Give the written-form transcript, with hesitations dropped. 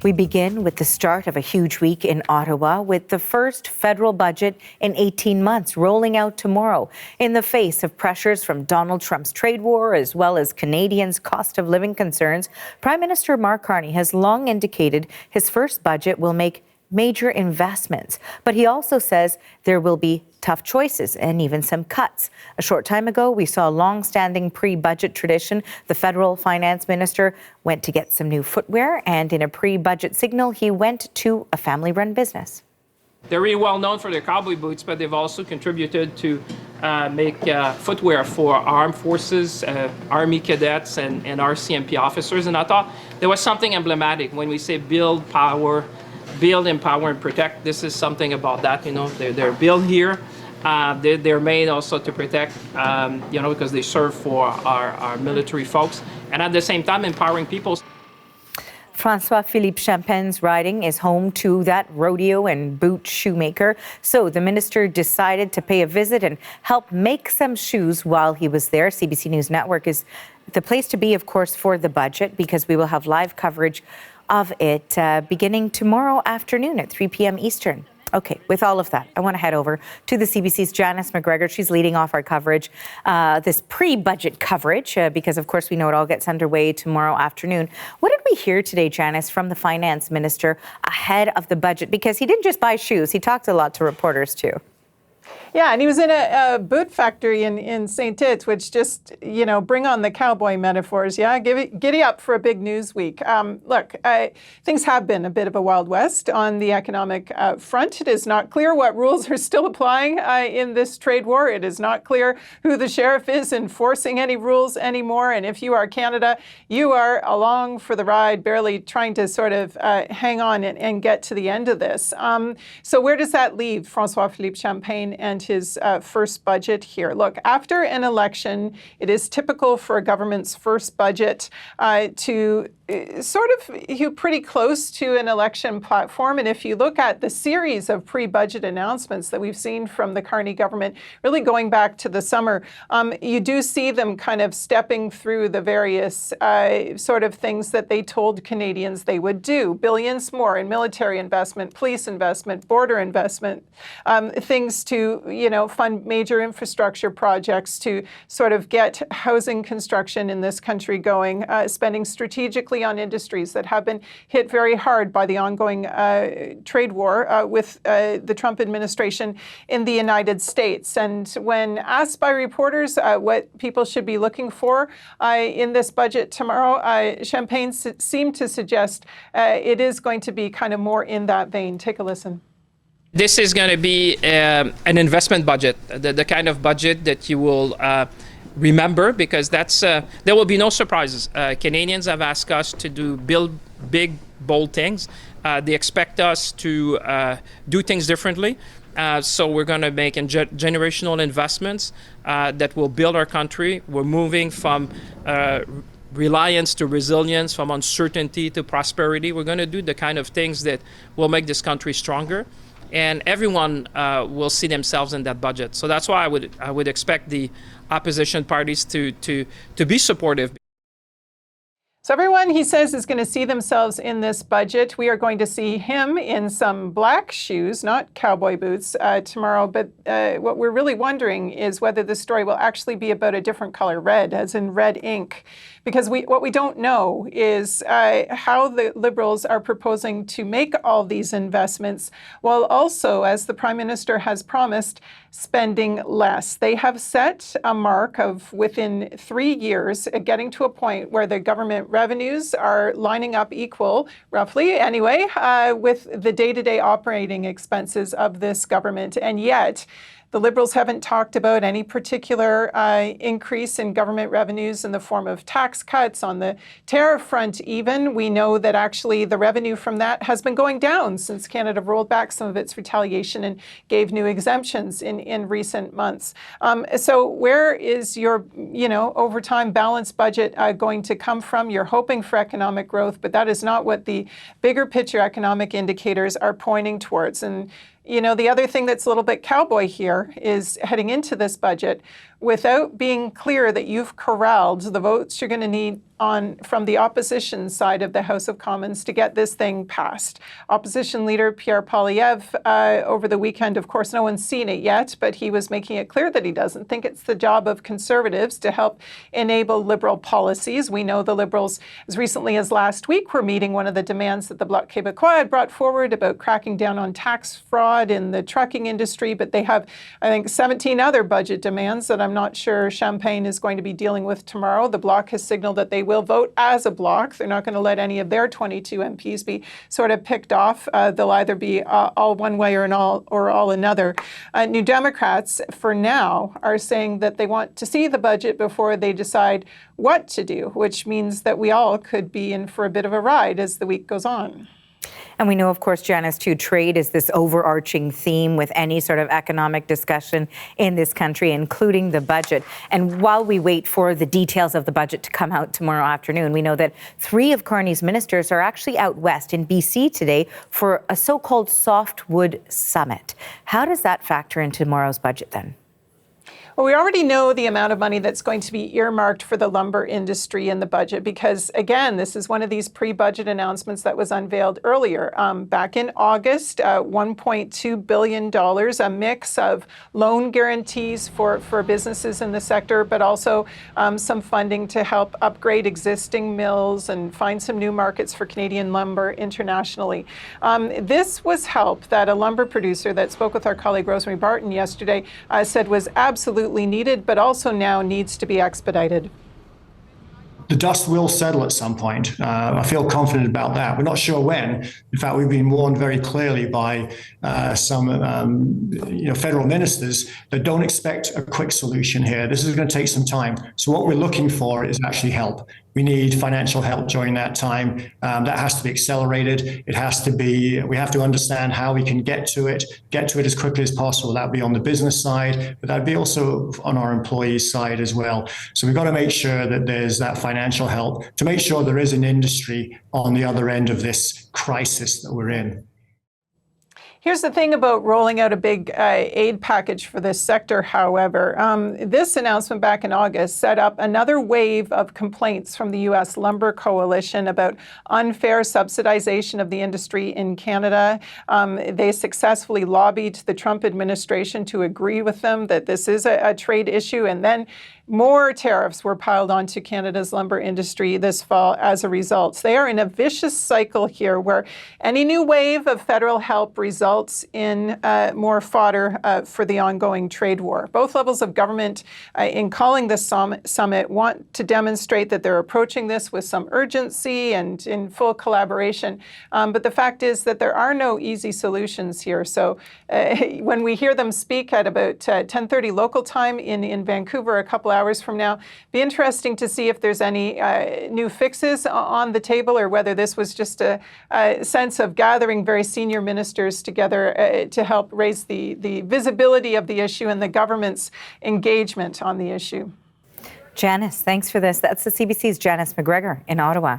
We begin with the start of a huge week in Ottawa with the first federal budget in 18 months rolling out tomorrow. In the face of pressures from Donald Trump's trade war as well as Canadians' cost of living concerns, Prime Minister Mark Carney has long indicated his first budget will make major investments. But he also says there will be tough choices and even some cuts. A short time ago, we saw a long-standing pre-budget tradition. The federal finance minister went to get some new footwear, and in a pre-budget signal, he went to a family-run business. They're really well known for their cowboy boots, but they've also contributed to make footwear for armed forces, Army cadets, and RCMP officers. And I thought there was something emblematic when we say build, empower, and protect. This is something about that, you know. They're built here. They're made also to protect, you know, because they serve for our military folks. And at the same time, empowering people. François-Philippe Champagne's riding is home to that rodeo and boot shoemaker. So the minister decided to pay a visit and help make some shoes while he was there. CBC News Network is the place to be, of course, for the budget, because we will have live coverage of it beginning tomorrow afternoon at 3 p.m. Eastern. Okay, with all of that, I want to head over to the CBC's Janice McGregor. She's leading off our coverage, this pre-budget coverage, because of course we know it all gets underway tomorrow afternoon. What did we hear today, Janice, from the finance minister ahead of the budget? Because he didn't just buy shoes, he talked a lot to reporters too. Yeah, and he was in a boot factory in St. Tit's, which just, you know, bring on the cowboy metaphors. Yeah, giddy up for a big news week. Look, things have been a bit of a Wild West on the economic front. It is not clear what rules are still applying in this trade war. It is not clear who the sheriff is enforcing any rules anymore. And if you are Canada, you are along for the ride, barely trying to sort of hang on and get to the end of this. So where does that leave François-Philippe Champagne and his first budget here? Look, after an election, it is typical for a government's first budget to sort of pretty close to an election platform. And if you look at the series of pre-budget announcements that we've seen from the Carney government, really going back to the summer, you do see them kind of stepping through the various sort of things that they told Canadians they would do. Billions more in military investment, police investment, border investment, things to, you know, fund major infrastructure projects to sort of get housing construction in this country going, spending strategically on industries that have been hit very hard by the ongoing trade war with the Trump administration in the United States. And when asked by reporters what people should be looking for in this budget tomorrow, Champagne seemed to suggest it is going to be kind of more in that vein. Take a listen. This is going to be an investment budget, the kind of budget that you will remember, because that's there will be no surprises. Canadians have asked us to build big, bold things. They expect us to do things differently. So we're going to make generational investments that will build our country. We're moving from reliance to resilience, from uncertainty to prosperity. We're going to do the kind of things that will make this country stronger. And everyone will see themselves in that budget. So that's why I would expect the opposition parties to be supportive. So everyone, he says, is going to see themselves in this budget. We are going to see him in some black shoes, not cowboy boots, tomorrow. But what we're really wondering is whether the story will actually be about a different color, red, as in red ink. Because what we don't know is how the Liberals are proposing to make all these investments, while also, as the Prime Minister has promised, spending less. They have set a mark of within 3 years getting to a point where the government revenues are lining up equal, roughly anyway, with the day-to-day operating expenses of this government. And yet, the Liberals haven't talked about any particular increase in government revenues in the form of tax cuts on the tariff front even. We know that actually the revenue from that has been going down since Canada rolled back some of its retaliation and gave new exemptions in recent months. So where is your, over time balanced budget going to come from? You're hoping for economic growth, but that is not what the bigger picture economic indicators are pointing towards. And the other thing that's a little bit cowboy here is heading into this budget, without being clear that you've corralled the votes you're going to need from the opposition side of the House of Commons to get this thing passed. Opposition Leader Pierre Poilievre over the weekend, of course, no one's seen it yet, but he was making it clear that he doesn't think it's the job of Conservatives to help enable Liberal policies. We know the Liberals, as recently as last week, were meeting one of the demands that the Bloc Québécois had brought forward about cracking down on tax fraud in the trucking industry, but they have, I think, 17 other budget demands that I'm not sure Champagne is going to be dealing with tomorrow. The Bloc has signaled that they will vote as a bloc. They're not going to let any of their 22 MPs be sort of picked off. They'll either be all one way or all another. New Democrats, for now, are saying that they want to see the budget before they decide what to do, which means that we all could be in for a bit of a ride as the week goes on. And we know, of course, Janice, too, trade is this overarching theme with any sort of economic discussion in this country, including the budget. And while we wait for the details of the budget to come out tomorrow afternoon, we know that 3 of Carney's ministers are actually out west in BC today for a so-called Softwood summit. How does that factor into tomorrow's budget then? Well, we already know the amount of money that's going to be earmarked for the lumber industry in the budget because, again, this is one of these pre-budget announcements that was unveiled earlier. Back in August, $1.2 billion, a mix of loan guarantees for businesses in the sector, but also some funding to help upgrade existing mills and find some new markets for Canadian lumber internationally. This was help that a lumber producer that spoke with our colleague Rosemary Barton yesterday said was absolutely needed, but also now needs to be expedited. The dust will settle at some point. I feel confident about that. We're not sure when. In fact, we've been warned very clearly by some federal ministers that don't expect a quick solution here. This is going to take some time. So what we're looking for is actually help. We need financial help during that time. That has to be accelerated. It has to be, we have to understand how we can get to it as quickly as possible. That'd be on the business side, but that'd be also on our employees' side as well. So we've got to make sure that there's that financial help to make sure there is an industry on the other end of this crisis that we're in. Here's the thing about rolling out a big aid package for this sector, however. This announcement back in August set up another wave of complaints from the U.S. Lumber Coalition about unfair subsidization of the industry in Canada. They successfully lobbied the Trump administration to agree with them that this is a trade issue, and then more tariffs were piled onto Canada's lumber industry this fall as a result. They are in a vicious cycle here where any new wave of federal help results in more fodder for the ongoing trade war. Both levels of government in calling this summit want to demonstrate that they're approaching this with some urgency and in full collaboration. But the fact is that there are no easy solutions here. So when we hear them speak at about 10:30 local time in Vancouver a couple hours from now, be interesting to see if there's any new fixes on the table or whether this was just a sense of gathering very senior ministers together to help raise the visibility of the issue and the government's engagement on the issue. Janice, thanks for this. That's the CBC's Janice McGregor in Ottawa.